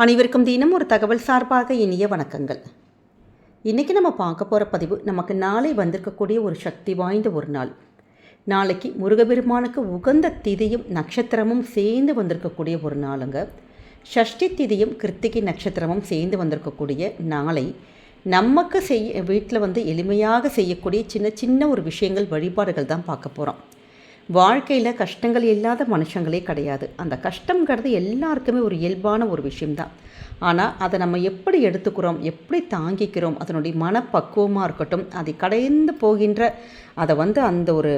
அனைவருக்கும் தினம் ஒரு தகவல் சார்பாக இனிய வணக்கங்கள். இன்றைக்கி நம்ம பார்க்க போகிற பதிவு நமக்கு நாளை வந்திருக்கக்கூடிய ஒரு சக்தி வாய்ந்த ஒரு நாள். நாளைக்கு முருகபெருமானுக்கு உகந்த திதியும் நட்சத்திரமும் சேர்ந்து வந்திருக்கக்கூடிய ஒரு நாளுங்க. ஷஷ்டி திதியும் கிருத்திகை நட்சத்திரமும் சேர்ந்து வந்திருக்கக்கூடிய நாளை நமக்கு வீட்டில் எளிமையாக செய்யக்கூடிய சின்ன சின்ன ஒரு விஷயங்கள் வழிபாடுகள் தான் பார்க்க போகிறோம். வாழ்க்கையில் கஷ்டங்கள் இல்லாத மனுஷங்களே கிடையாது. அந்த கஷ்டங்கிறது எல்லாருக்குமே ஒரு இயல்பான ஒரு விஷயம்தான். ஆனால் அதை நம்ம எப்படி எடுத்துக்கிறோம், எப்படி தாங்கிக்கிறோம், அதனுடைய மனப்பக்குவமாக இருக்கட்டும், அதை கடந்து போகின்ற அதை அந்த ஒரு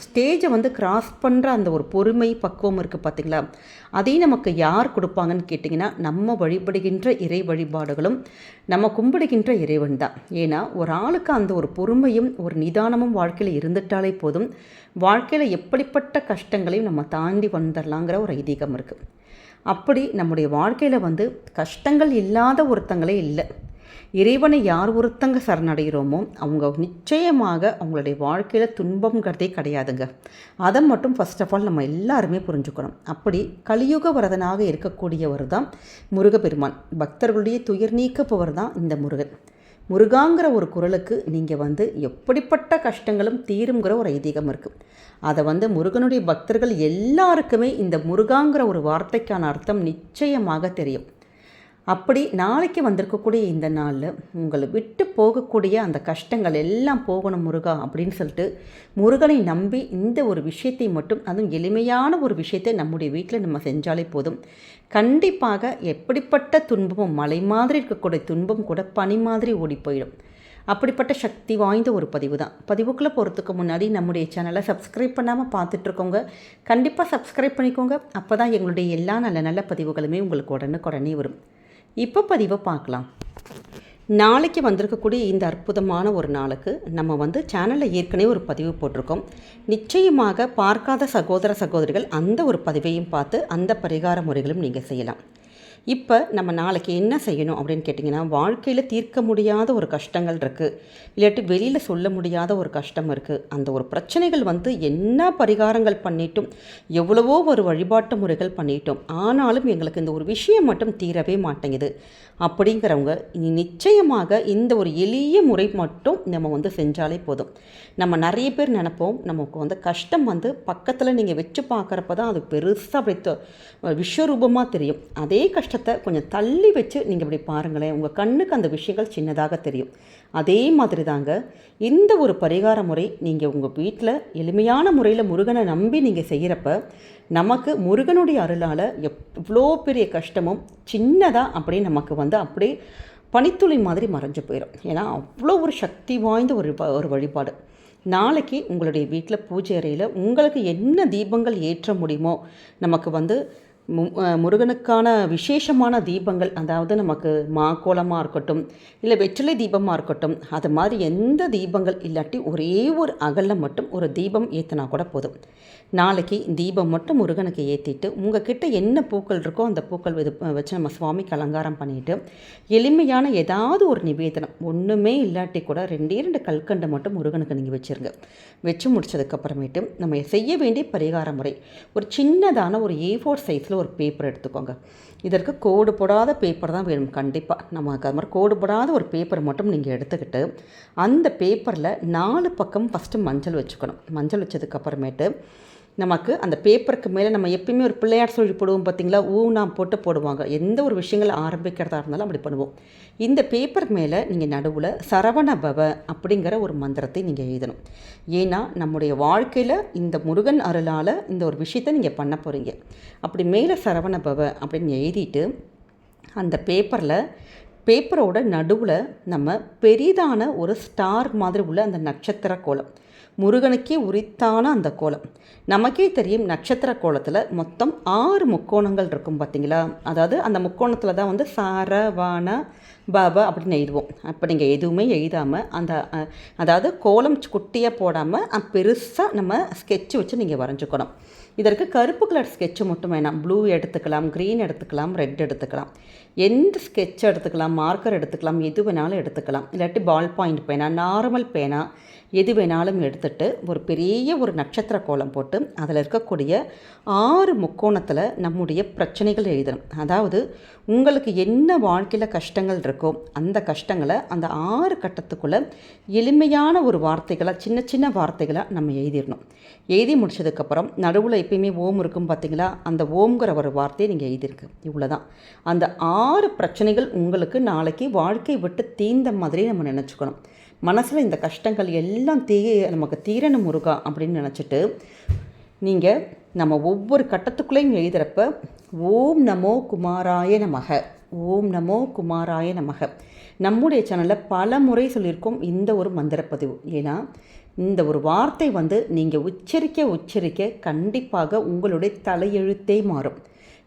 ஸ்டேஜை கிராஸ் பண்ணுற அந்த ஒரு பொறுமை பக்குவம் இருக்குது பார்த்திங்களா, அதையும் நமக்கு யார் கொடுப்பாங்கன்னு கேட்டிங்கன்னா நம்ம வழிபடுகின்ற இறை வழிபாடுகளும் நம்ம கும்பிடுகின்ற இறைவன் தான். ஏன்னா ஒரு ஆளுக்கு அந்த ஒரு பொறுமையும் ஒரு நிதானமும் வாழ்க்கையில் இருந்துட்டாலே போதும், வாழ்க்கையில் எப்படிப்பட்ட கஷ்டங்களையும் நம்ம தாண்டி வந்துடலாங்கிற ஒரு ஐதீகம் இருக்குது. அப்படி நம்முடைய வாழ்க்கையில் கஷ்டங்கள் இல்லாத ஒருத்தங்களே இல்லை. இறைவனை யார் ஒருத்தங்க சரணடைகிறோமோ அவங்க நிச்சயமாக அவங்களுடைய வாழ்க்கையில் துன்பங்கிறதே கிடையாதுங்க. அதை மட்டும் ஃபர்ஸ்ட் ஆஃப் ஆல் நம்ம எல்லாருமே புரிஞ்சுக்கணும். அப்படி கலியுக வரதனாக இருக்கக்கூடியவர் தான் முருகப்பெருமான். பக்தர்களுடைய துயர் நீக்கப்பவர் தான் இந்த முருகன். முருகாங்கிற ஒரு குரலுக்கு நீங்கள் எப்படிப்பட்ட கஷ்டங்களும் தீருங்கிற ஒரு ஐதீகம் இருக்குது. அதை முருகனுடைய பக்தர்கள் எல்லாருக்குமே இந்த முருகாங்கிற ஒரு வார்த்தைக்கான அர்த்தம் நிச்சயமாக தெரியும். அப்படி நாளைக்கு வந்திருக்கக்கூடிய இந்த நாளில் உங்களை விட்டு போகக்கூடிய அந்த கஷ்டங்கள் எல்லாம் போகணும் முருகா அப்படின்னு சொல்லிட்டு முருகனை நம்பி இந்த ஒரு விஷயத்தை மட்டும், அதுவும் எளிமையான ஒரு விஷயத்தை நம்முடைய வீட்டில் நம்ம செஞ்சாலே போதும். கண்டிப்பாக எப்படிப்பட்ட துன்பமும், மலை மாதிரி இருக்கக்கூடிய துன்பம் கூட பனி மாதிரி ஓடி போயிடும். அப்படிப்பட்ட சக்தி வாய்ந்த ஒரு பதிவு தான். பதிவுக்குள்ளே போகிறதுக்கு முன்னாடி நம்முடைய சேனலை சப்ஸ்கிரைப் பண்ணாமல் பார்த்துட்ருக்கோங்க, கண்டிப்பாக சப்ஸ்கிரைப் பண்ணிக்கோங்க. அப்போ தான் எங்களுடைய எல்லா நல்ல நல்ல பதிவுகளுமே உங்களுக்கு உடனே வரும். இப்போ பதிவை பார்க்கலாம். நாளைக்கு வந்திருக்கக்கூடிய இந்த அற்புதமான ஒரு நாளுக்கு நம்ம சேனலில் ஏற்கனவே ஒரு பதிவு போட்டிருக்கோம். நிச்சயமாக பார்க்காத சகோதர சகோதரிகள் அந்த ஒரு பதிவையும் பார்த்து அந்த பரிகார முறைகளும் நீங்கள் செய்யலாம். இப்போ நம்ம நாளைக்கு என்ன செய்யணும் அப்படின்னு கேட்டிங்கன்னா, வாழ்க்கையில் தீர்க்க முடியாத ஒரு கஷ்டங்கள் இருக்குது, இல்லாட்டி வெளியில் சொல்ல முடியாத ஒரு கஷ்டம் இருக்குது. அந்த ஒரு பிரச்சனைகள் என்ன பரிகாரங்கள் பண்ணிட்டோம், எவ்வளவோ ஒரு வழிபாட்டு முறைகள் பண்ணிட்டோம், ஆனாலும் எங்களுக்கு இந்த ஒரு விஷயம் மட்டும் தீரவே மாட்டேங்குது அப்படிங்கிறவங்க நிச்சயமாக இந்த ஒரு எளிய முறை மட்டும் நம்ம செஞ்சாலே போதும். நம்ம நிறைய பேர் நினைப்போம், நமக்கு கஷ்டம் பக்கத்தில் நீங்கள் வச்சு பார்க்குறப்ப தான் அது பெருசாக அப்படி விஸ்வரூபமாக தெரியும். அதே கஷ்டத்தை கொஞ்சம் தள்ளி வச்சு நீங்கள் இப்படி பாருங்களேன், உங்கள் கண்ணுக்கு அந்த விஷயங்கள் சின்னதாக தெரியும். அதே மாதிரி தாங்க இந்த ஒரு பரிகார முறை நீங்கள் உங்கள் வீட்டில் எளிமையான முறையில் முருகனை நம்பி நீங்கள் செய்கிறப்ப நமக்கு முருகனுடைய அருளால் எவ்வளோ பெரிய கஷ்டமும் சின்னதாக அப்படியே நமக்கு அப்படியே பனித்துளி மாதிரி மறைஞ்சு போயிடும். ஏன்னா அவ்வளோ ஒரு சக்தி வாய்ந்த ஒரு வழிபாடு. நாளைக்கு உங்களுடைய வீட்டில் பூஜை அறையில் உங்களுக்கு என்ன தீபங்கள் ஏற்ற முடியுமோ, நமக்கு முருகனுக்கான விசேஷமான தீபங்கள், அதாவது நமக்கு மாக்கோலமாக இருக்கட்டும், இல்லை வெற்றிலை தீபமாக இருக்கட்டும், அது மாதிரி எந்த தீபங்கள் இல்லாட்டி ஒரே ஒரு அகலில் மட்டும் ஒரு தீபம் ஏற்றினா கூட போதும். நாளைக்கு தீபம் மட்டும் முருகனுக்கு ஏற்றிட்டு உங்கள் கிட்டே என்ன பூக்கள் இருக்கோ அந்த பூக்கள் வச்சு நம்ம சுவாமிக்கு அலங்காரம் பண்ணிவிட்டு எளிமையான ஏதாவது ஒரு நிவேதனம், ஒன்றுமே இல்லாட்டி கூட 2 கல்கண்டை மட்டும் முருகனுக்கு நீங்கள் வச்சுருங்க. வச்சு முடிச்சதுக்கப்புறமேட்டு நம்ம செய்ய வேண்டிய பரிகார முறை, ஒரு சின்னதான ஒரு A4 சைஸில் ஒரு பேப்பர் எடுத்துக்கோங்க. இதற்கு கோடு போடாத பேப்பர் தான் வேணும் கண்டிப்பாக. நமக்கு அது மாதிரி கோடு போடாத ஒரு பேப்பர் மட்டும் நீங்கள் எடுத்துக்கிட்டு அந்த பேப்பரில் 4 பக்கம் ஃபஸ்ட்டு மஞ்சள் வச்சுக்கணும். மஞ்சள் வச்சதுக்கப்புறமேட்டு நமக்கு அந்த பேப்பருக்கு மேலே நம்ம எப்பயுமே ஒரு பிள்ளையார் சொல்லி போடுவோம் பார்த்திங்களா, ஊனாம் போட்டு போடுவாங்க. எந்த ஒரு விஷயங்களை ஆரம்பிக்கிறதா இருந்தாலும் அப்படி பண்ணுவோம். இந்த பேப்பர் மேலே நீங்கள் நடுவில் சரவண பவ அப்படிங்கிற ஒரு மந்திரத்தை நீங்கள் எழுதணும். ஏன்னா நம்முடைய வாழ்க்கையில் இந்த முருகன் அருளால் இந்த ஒரு விஷயத்தை நீங்கள் பண்ண போகிறீங்க. அப்படி மேலே சரவண பவ அப்படின்னு எழுதிட்டு அந்த பேப்பரோட நடுவில் நம்ம பெரிதான ஒரு ஸ்டார் மாதிரி உள்ள அந்த நட்சத்திர கோலம், முருகனுக்கே உரித்தான அந்த கோலம். நமக்கே தெரியும் நட்சத்திர கோலத்தில் மொத்தம் 6 முக்கோணங்கள் இருக்கும் பார்த்திங்களா. அதாவது அந்த முக்கோணத்தில் தான் சரவண பவ அப்படின்னு எழுதுவோம். அப்போ நீங்கள் எதுவுமே எழுதாமல் அதாவது கோலம் குட்டியாக போடாமல் பெருசாக நம்ம ஸ்கெட்சு வச்சு நீங்கள் வரைஞ்சிக்கணும். இதற்கு கருப்பு கலர் ஸ்கெட்சு மட்டும் வேணாம், ப்ளூ எடுத்துக்கலாம், க்ரீன் எடுத்துக்கலாம், ரெட் எடுத்துக்கலாம், எந்த ஸ்கெட்ச் எடுத்துக்கலாம், மார்க்கர் எடுத்துக்கலாம், எது வேணாலும் எடுத்துக்கலாம். இல்லாட்டி பால் பாயிண்ட் பேனா, நார்மல் பேனா எது வேணாலும் எடுத்துகிட்டு ஒரு பெரிய ஒரு நட்சத்திர கோலம் போட்டு அதில் இருக்கக்கூடிய 6 முக்கோணத்தில் நம்முடைய பிரச்சனைகள் எழுதணும். அதாவது உங்களுக்கு என்ன வாழ்க்கையில் கஷ்டங்கள் இருக்கோ அந்த கஷ்டங்களை அந்த 6 கட்டத்துக்குள்ளே எளிமையான ஒரு வார்த்தைகளாக, சின்ன சின்ன வார்த்தைகளாக நம்ம எழுதிடணும். எழுதி முடிச்சதுக்கப்புறம் நடுவில் எப்பயுமே ஓம் இருக்கும் பார்த்தீங்களா, அந்த ஓம்ங்கிற ஒரு வார்த்தையை நீங்கள் எழுதியிருக்கு. இவ்வளோ தான். அந்த 6 பிரச்சனைகள் உங்களுக்கு நாளைக்கு வாழ்க்கை விட்டு தீர்ந்த மாதிரி நம்ம நினச்சிக்கணும். மனசில் இந்த கஷ்டங்கள் எல்லாம் நமக்கு தீரணும் முருகா அப்படின்னு நினச்சிட்டு நீங்கள் நம்ம ஒவ்வொரு கட்டத்துக்குள்ளேயும் எழுதுகிறப்ப ஓம் நமோ குமாராய நமக, ஓம் நமோ குமாராய நமக. நம்முடைய சேனலில் பல முறை சொல்லியிருக்கோம் இந்த ஒரு மந்திரப்பதிவு. ஏன்னா இந்த ஒரு வார்த்தை நீங்கள் உச்சரிக்க கண்டிப்பாக உங்களுடைய தலையெழுத்தே மாறும்.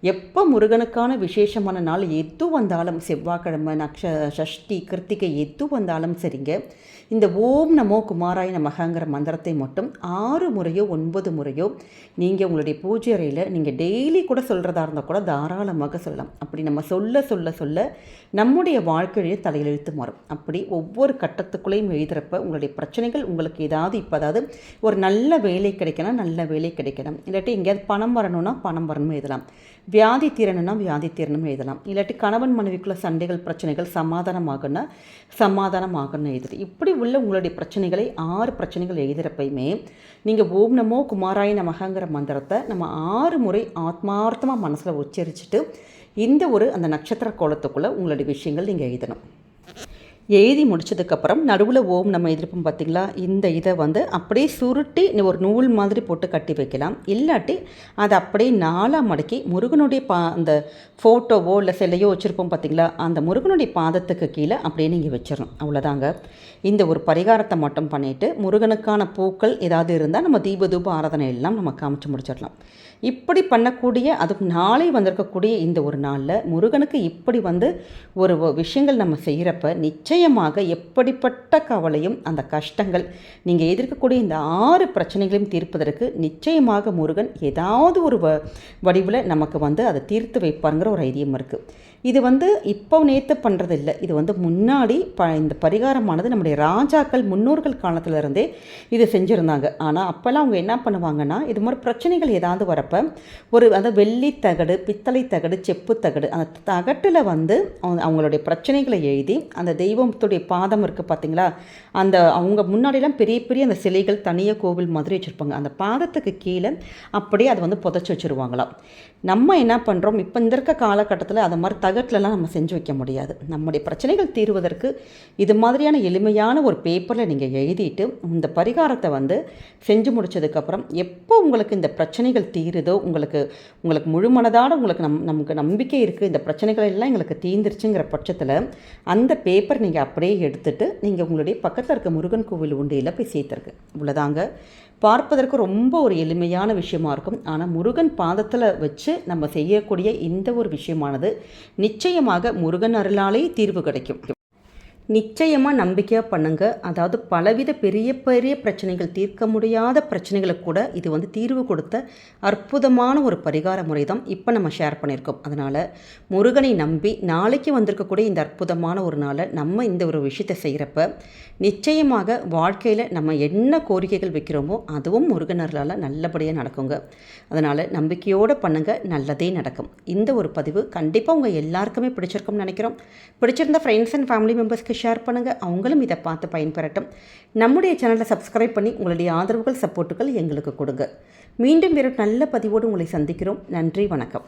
எப்போ முருகனுக்கான விசேஷமான நாள் எது வந்தாலும், செவ்வாய்க்கிழமை, சஷ்டி, கிருத்திகை எது வந்தாலும் சரிங்க, இந்த ஓம் நமோ குமாராய நமகங்கிற மந்திரத்தை மட்டும் 6 முறையோ 9 முறையோ நீங்கள் உங்களுடைய பூஜை அறையில் நீங்கள் டெய்லி கூட சொல்கிறதா இருந்தால் கூட தாராளமாக சொல்லலாம். அப்படி நம்ம சொல்ல நம்முடைய வாழ்க்கையிலேயே தலையெழுத்து மாறும். அப்படி ஒவ்வொரு கட்டத்துக்குள்ளேயும் எழுதுகிறப்ப உங்களுடைய பிரச்சனைகள் உங்களுக்கு அதாவது ஒரு நல்ல வேலை கிடைக்கணும், நல்ல வேலை கிடைக்கணும், இல்லாட்டி எங்கேயாவது பணம் வரணும்னா பணம் வரணும் எழுதலாம், வியாதி தீரணும்னா வியாதி தீரணும் எழுதலாம், இல்லாட்டி கணவன் மனைவிக்குள்ள சண்டைகள் பிரச்சனைகள் சமாதானமாகணும் எழுதுது. இப்படி உள்ள உங்களுடைய பிரச்சனைகளை 6 பிரச்சனைகள் எழுதுகிறப்பையுமே நீங்கள் ஓம் நமோ குமாராய நமகங்கிற மந்திரத்தை நம்ம 6 முறை ஆத்மார்த்தமாக மனசில் உச்சரிச்சுட்டு இந்த அந்த நட்சத்திர கோலத்துக்குள்ளே உங்களுடைய விஷயங்கள் நீங்கள் எழுதணும். எழுதி முடிச்சதுக்கப்புறம் நடுவில் ஓம் நம்ம எதிர்ப்போம் பார்த்திங்களா, இந்த இதை அப்படியே சுருட்டி ஒரு நூல் மாதிரி போட்டு கட்டி வைக்கலாம். இல்லாட்டி அதை அப்படியே 4ஆக மடக்கி முருகனுடைய அந்த ஃபோட்டோவோ இல்லை சிலையோ வச்சுருப்போம் பார்த்திங்களா, அந்த முருகனுடைய பாதத்துக்கு கீழே அப்படியே நீங்கள் வச்சிடணும். அவ்வளோதாங்க. இந்த ஒரு பரிகாரத்தை மட்டும் பண்ணிவிட்டு முருகனுக்கான பூக்கள் ஏதாவது இருந்தால் நம்ம தூப ஆராதனை எல்லாம் நம்ம காமிச்சு முடிச்சிடலாம். இப்படி பண்ணக்கூடிய, அதுக்கு நாளை வந்திருக்கக்கூடிய இந்த ஒரு நாளில் முருகனுக்கு இப்படி ஒரு விஷயங்கள் நம்ம செய்கிறப்ப நிச்சயமாக எப்படிப்பட்ட கவலையும் அந்த கஷ்டங்கள் நீங்கள் எதிர்க்கக்கூடிய இந்த 6 பிரச்சனைகளையும் தீர்ப்பதற்கு நிச்சயமாக முருகன் ஏதாவது ஒரு வடிவில் நமக்கு அதை தீர்த்து வைப்பாருங்கிற ஒரு ஐதீகம் இருக்குது. இது இப்போ நேற்று பண்ணுறது இல்லை, இது முன்னாடி இந்த பரிகாரமானது நம்முடைய ராஜாக்கள் முன்னோர்கள் காலத்திலருந்தே இது செஞ்சுருந்தாங்க. ஆனால் அப்போல்லாம் அவங்க என்ன பண்ணுவாங்கன்னா, இது மாதிரி பிரச்சனைகள் ஏதாவது வரப்போ அந்த வெள்ளி தகடு, பித்தளை தகடு, செப்பு தகடு, அந்த தகட்டில் அவங்களுடைய பிரச்சனைகளை எழுதி அந்த தெய்வத்துடைய பாதம் இருக்குது பார்த்தீங்களா, அவங்க முன்னாடிலாம் பெரிய பெரிய அந்த சிலைகள் தனியாக கோவில் மாதிரி வச்சுருப்பாங்க, அந்த பாதத்துக்கு கீழே அப்படியே அதை புதைச்சி வச்சுருவாங்களாம். நம்ம என்ன பண்ணுறோம், இப்போ இந்த இருக்க காலகட்டத்தில் அது மாதிரி தகட்டிலலாம் நம்ம செஞ்சு வைக்க முடியாது. நம்முடைய பிரச்சனைகள் தீர்வதற்கு இது மாதிரியான எளிமையான ஒரு பேப்பரில் நீங்கள் எழுதிட்டு இந்த பரிகாரத்தை செஞ்சு முடித்ததுக்கப்புறம் எப்போ உங்களுக்கு இந்த பிரச்சனைகள் தீருதோ, உங்களுக்கு முழுமனதான நமக்கு நம்பிக்கை இருக்குது, இந்த பிரச்சனைகள் எல்லாம் எங்களுக்கு தீர்ந்துருச்சுங்கிற பட்சத்தில் அந்த பேப்பர் நீங்கள் அப்படியே எடுத்துகிட்டு நீங்கள் உங்களுடைய பக்கத்தில் இருக்க முருகன் கோவில் உண்டியில் போய் சேர்த்துருக்கு. இவ்வளோதாங்க. பார்ப்பதற்கு ரொம்ப ஒரு எளிமையான விஷயமா இருக்கும். ஆனால் முருகன் பாதத்தில் வச்சு நம்ம செய்யக்கூடிய இந்த ஒரு விஷயமானது நிச்சயமாக முருகன் அருளாலே தீர்வு கிடைக்கும். நிச்சயமாக நம்பிக்கையாக பண்ணுங்கள். அதாவது பலவித பெரிய பெரிய பிரச்சனைகள், தீர்க்க முடியாத பிரச்சனைகளுக்கு கூட இது தீர்வு கொடுத்த அற்புதமான ஒரு பரிகார முறை தான் இப்போ நம்ம ஷேர் பண்ணியிருக்கோம். அதனால் முருகனை நம்பி நாளைக்கு வந்திருக்கக்கூடிய இந்த அற்புதமான ஒரு நாளை நம்ம இந்த ஒரு விஷயத்தை செய்கிறப்ப நிச்சயமாக வாழ்க்கையில் நம்ம என்ன கோரிக்கைகள் வைக்கிறோமோ அதுவும் முருகனர்களால் நல்லபடியாக நடக்குங்க. அதனால் நம்பிக்கையோடு பண்ணுங்கள், நல்லதே நடக்கும். இந்த ஒரு பதிவு கண்டிப்பாக உங்கள் எல்லாருக்குமே பிடிச்சிருக்கும்னு நினைக்கிறோம். பிடிச்சிருந்த ஃப்ரெண்ட்ஸ் அண்ட் ஃபேமிலி மெம்பர்ஸ்க்கு ஷேர் பண்ணுங்கள், அவங்களும் இதை பார்த்து பயன்பெறட்டும். நம்முடைய சேனலை சப்ஸ்கிரைப் பண்ணி உங்களுடைய ஆதரவுகள், சப்போர்ட்டுகள் எங்களுக்கு கொடுங்க. மீண்டும் வேறு நல்ல பதிவோடு உங்களை சந்திக்கிறோம். நன்றி, வணக்கம்.